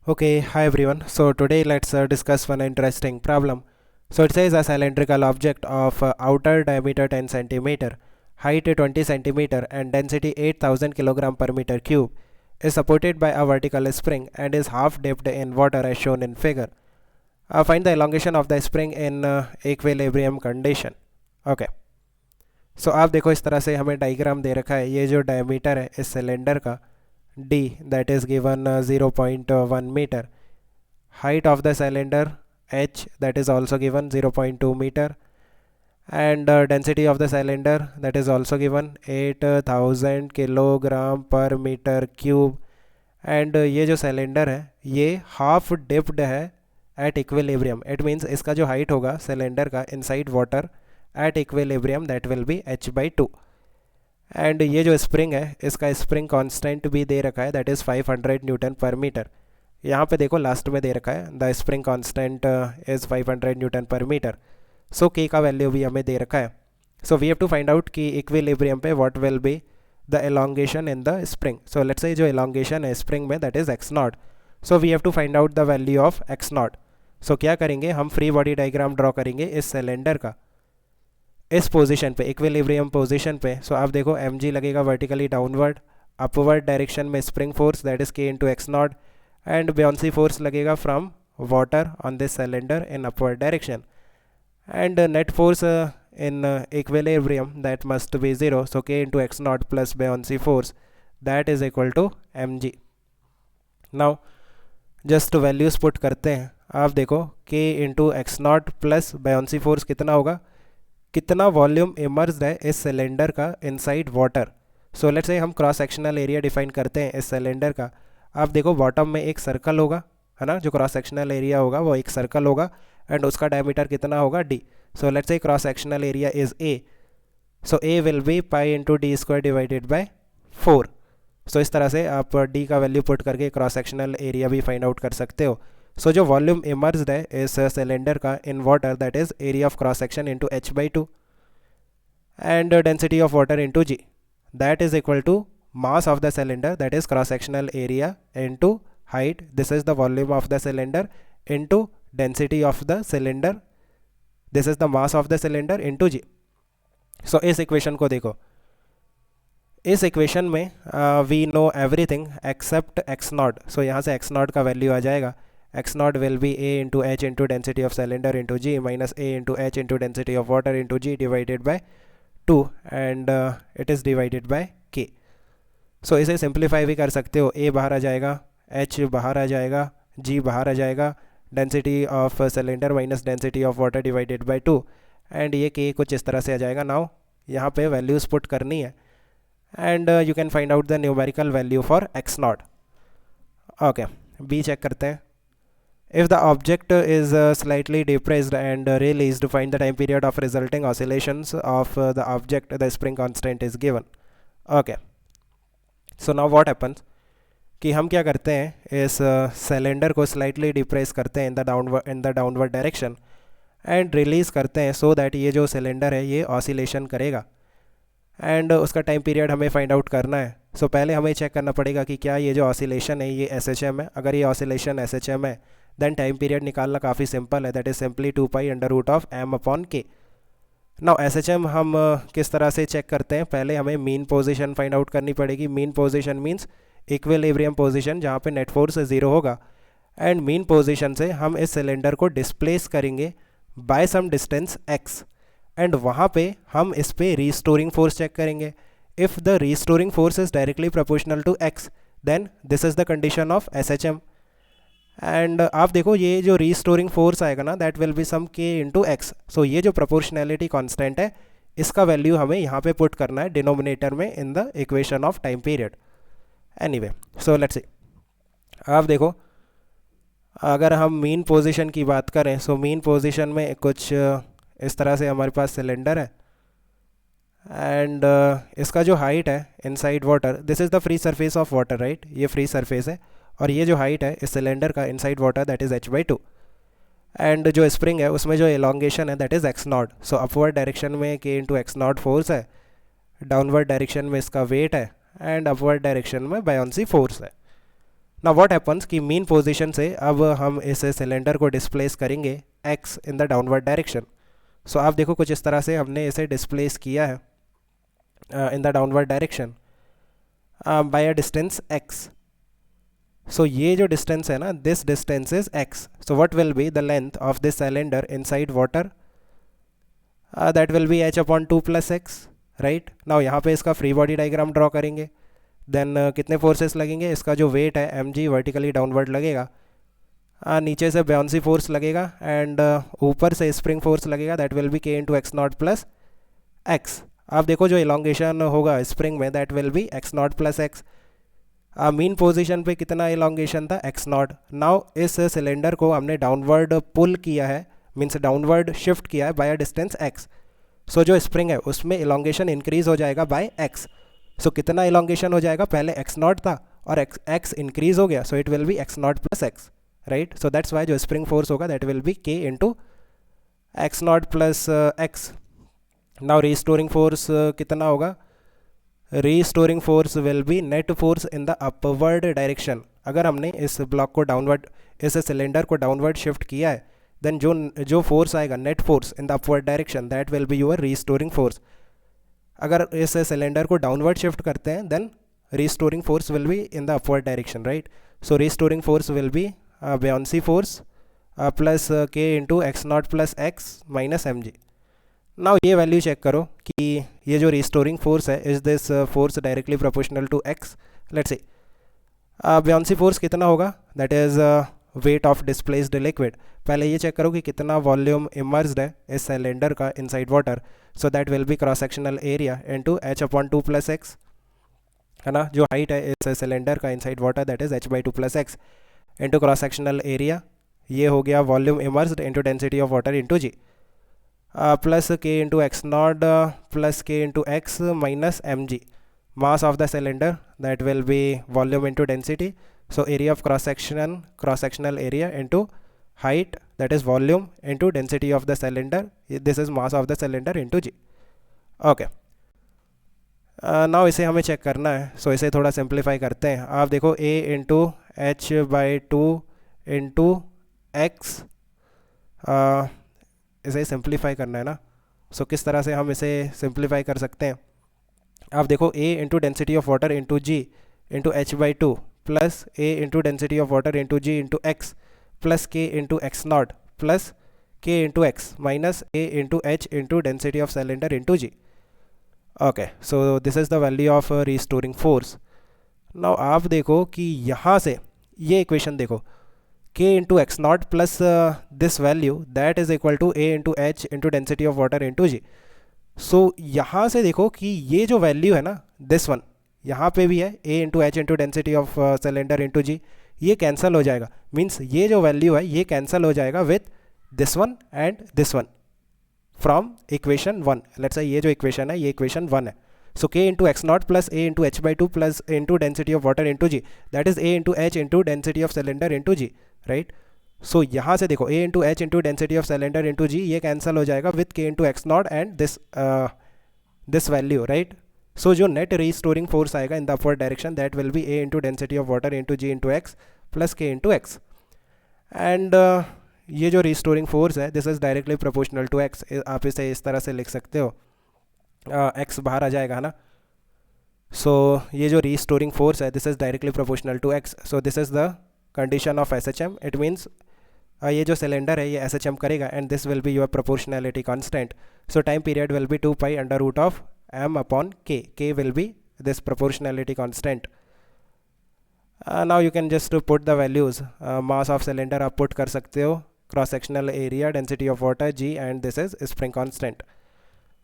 Okay, hi everyone. So today let's discuss one interesting problem. So it says a cylindrical object of outer diameter 10 centimeter, height 20 centimeter and density 8000 kilogram per meter cube is supported by a vertical spring and is half dipped in water as shown in figure. Find the elongation of the spring in equilibrium condition. Okay. So आप देखो इस तरह से हमें diagram दे रखा है. ये जो डायमीटर है इस सिलेंडर का d that is given 0.1 meter, height of the cylinder h that is also given 0.2 meter, and density of the cylinder that is also given 8000 kilogram per meter cube. and ये जो cylinder है ये half dipped है at equilibrium. It means इसका जो height होगा cylinder का inside water at equilibrium that will B h/2. And ये जो स्प्रिंग है इसका स्प्रिंग कांस्टेंट भी दे रखा है that is 500 newton per meter. यहाँ पे देखो लास्ट में दे रखा है the spring constant is 500 newton per meter. So k का वैल्यू भी हमें दे रखा है. So we have to find out कि इक्विलिब्रियम पे what will be the elongation in the spring. So let's say जो एलोंगेशन है स्प्रिंग में that is x0. So we have to find out the value of x0. सो क्या करेंगे हम free body diagram draw करेंगे इस cylinder का इस पोजीशन पे इक्विलिब्रियम पोजीशन पे. सो आप देखो mg लगेगा वर्टिकली डाउनवर्ड अपवर्ड डायरेक्शन में spring force that is k into x0 and buoyancy force लगेगा from water on this cylinder in upward direction and net force in equilibrium that must be 0. So k into x0 plus buoyancy force that is equal to mg. Now just values put करते हैं. आप देखो k into x0 plus buoyancy force कितना होगा, कितना volume immersed है इस cylinder का इनसाइड वाटर. सो लेट्स से हम क्रॉस सेक्शनल एरिया डिफाइन करते हैं इस सिलेंडर का. आप देखो बॉटम में एक सर्कल होगा है ना, जो क्रॉस सेक्शनल एरिया होगा वो एक सर्कल होगा एंड उसका डायमीटर कितना होगा d. सो लेट्स से cross sectional area is a. So a will be pi into D square divided by 4. सो इस तरह से आप d का वैल्यू पुट करके क्रॉस सेक्शनल एरिया भी फाइंड आउट कर सकते हो. सो जो वॉल्यूम इमर्स्ड है इस सिलेंडर का in water that is area of cross section into h/2 and density of water into g that is equal to mass of the cylinder that is cross sectional area into height this is the volume of the cylinder into density of the cylinder this is the mass of the cylinder into g. So इस equation को देखो, इस equation में we know everything except x0. सो यहाँ से x0 का value आ जाएगा. x0 will be a into h into density of cylinder into g minus a into h into density of water into g divided by 2 and it is divided by k. so इसे simplify भी कर सकते हो. a बाहर आ जाएगा, h बाहर आ जाएगा, g बाहर आ जाएगा, density of cylinder minus density of water divided by 2 and ये k कुछ इस तरह से आ जाएगा. now यहाँ पे values put करनी है and you can find out the numerical value for x0. okay, b check करते हैं. If the object is slightly depressed and released, find the time period of resulting oscillations of the object. The spring constant is given. Okay. So now what happens कि हम क्या करते हैं इस cylinder को slightly depress करते हैं इन the downward direction and release करते हैं सो दैट ये जो सिलेंडर है ये ऑसिलेशन करेगा एंड उसका टाइम पीरियड हमें फाइंड आउट करना है. सो पहले हमें चेक करना पड़ेगा कि क्या ये जो ऑसिलेशन है ये SHM है. अगर ये ऑसिलेशन SHM है देन टाइम पीरियड निकालना काफ़ी सिंपल है that is simply 2 pi under root of m upon k. Now SHM हम किस तरह से चेक करते हैं, पहले हमें मीन पोजीशन फाइंड आउट करनी पड़ेगी. Mean position means equilibrium position जहाँ पे नेट फोर्स 0 होगा एंड मीन पोजीशन से हम इस सिलेंडर को डिस्प्लेस करेंगे by some distance x and वहाँ पे हम इस पे रीस्टोरिंग फोर्स चेक करेंगे. If the restoring force is directly proportional to x then this is the condition of SHM. And आप देखो ये जो रीस्टोरिंग फोर्स आएगा ना that will be some k into x. So ये जो प्रोपोर्शनैलिटी कांस्टेंट है इसका वैल्यू हमें यहाँ पे पुट करना है डिनोमिनेटर में in the equation of time period. Anyway so let's see. आप देखो अगर हम मीन पोजीशन की बात करें सो मीन पोजीशन में कुछ इस तरह से हमारे पास सिलेंडर है एंड इसका जो हाइट है inside water this is the free surface of water right. ये फ्री सरफेस है और ये जो हाइट है इस सिलेंडर का inside water that is h/2 and जो स्प्रिंग है उसमें जो एलोंगेशन है that is x0. So upward direction में k इंटू x0 फोर्स है, डाउनवर्ड डायरेक्शन में इसका वेट है एंड अपवर्ड डायरेक्शन में बायोंसी फोर्स है। ना व्हाट हैपन्स कि मीन पोजीशन से अब हम इस सिलेंडर को डिस्प्लेस करेंगे x in the downward direction. So आप देखो कुछ इस तरह से हमने इसे डिस्प्लेस किया है इन the downward direction by a distance x। सो ये जो डिस्टेंस है ना, this distance is x। So what will be the length of this cylinder inside water, that will B h upon 2 plus x, right. Now यहाँ पे इसका free body diagram draw करेंगे। Then कितने forces लगेंगे, इसका जो वेट है mg vertically downward लगेगा, नीचे से बाउंसी फोर्स लगेगा एंड ऊपर से स्प्रिंग फोर्स लगेगा, that will B k into x naught plus x. आप देखो जो इलोंगेशन होगा स्प्रिंग में, that will B x naught plus x. Mean position पे कितना इलोंगेशन था, एक्स नॉट। नाउ इस सिलेंडर को हमने डाउनवर्ड पुल किया है, मीन्स डाउनवर्ड शिफ्ट किया है बाय अ डिस्टेंस एक्स। सो जो स्प्रिंग है उसमें इलोंगेशन इंक्रीज हो जाएगा बाय एक्स। सो कितना इलोंगेशन हो जाएगा, पहले एक्स नॉट था और एक्स इंक्रीज हो गया, so it will be x naught plus x, right. So that's why जो स्प्रिंग फोर्स होगा that will B k into x naught plus x. Now restoring force कितना होगा, restoring force will B net force in the upward direction. अगर हमने इस block को downward, इस cylinder को डाउनवर्ड शिफ्ट किया है, देन जो फोर्स आएगा net force in the upward direction, that will be your restoring force. अगर इस सिलेंडर को डाउनवर्ड शिफ्ट करते हैं then restoring force will be in the upward direction, right. So restoring force will be buoyancy force plus k into x naught plus x minus m g. Now ये value check करो कि ये जो restoring force है, is this force directly proportional to x। Let's see bouncy force कितना होगा, that is weight of displaced liquid. पहले ये चेक करो कि कितना वॉल्यूम इमर्स्ड है इस सिलेंडर का inside water. So that will be cross sectional area into h upon 2 plus x, है ना। जो हाइट है इस सिलेंडर का inside water that is h by 2 plus x into cross sectional area, ये हो गया volume immersed into density of water into g, plus k into x naught plus k into x minus m g. Mass of the cylinder that will B volume into density, so area of cross sectional area into height, that is volume into density of the cylinder, this is mass of the cylinder into g। okay, now इसे हमें check करना है, so इसे थोड़ा simplify करते हैं। आप देखो a into h by 2 into x, इसे सिंप्लीफाई करना है ना। so किस तरह से हम इसे सिंप्लीफाई कर सकते हैं, आप देखो a into density of water into g into h by 2 plus a into density of water into g into x plus k into x naught plus k into x minus a into h into density of cylinder into g. Okay, so this is the value of restoring force. Now आप देखो कि यहाँ से ये equation देखो, k into x naught plus this value that is equal to a into h into density of water into g. So यहाँ से देखो कि ये जो वैल्यू है ना, दिस वन यहाँ पे भी है a into h into density of cylinder into g, ये कैंसिल हो जाएगा। मीन्स ये जो वैल्यू है ये कैंसिल हो जाएगा with this one and this one from equation 1। Let's say ये जो इक्वेशन है ये इक्वेशन 1 है। So k into x naught plus a into h by 2 plus into density of water into g, that is a into h into density of cylinder into g, right. So यहाँ से देखो a into h into density of cylinder into g, ये cancel हो जाएगा with k into x naught and this value, right. So जो net restoring force आएगा in the upward direction that will be a into density of water into g into x plus k into x. And ये जो restoring force है this is directly proportional to x। आप इसे इस तरह से लिख सकते हो, x बाहर आ जाएगा, है ना। सो ये जो रीस्टोरिंग फोर्स है this is directly proportional to x। So this is the condition of SHM। It means ये जो सिलेंडर है ये SHM करेगा and this will be your proportionality constant. So time period will be 2 pi under root of m upon k will be this proportionality constant। now you can just put the values, mass of cylinder आप put कर सकते हो, cross sectional area, density of water g, and this is spring constant।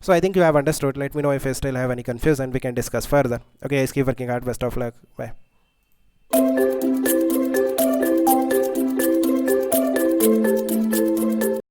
so I think you have understood. Let me know if you still have any confusion, we can discuss further. okay, keep working hard, best of luck, bye।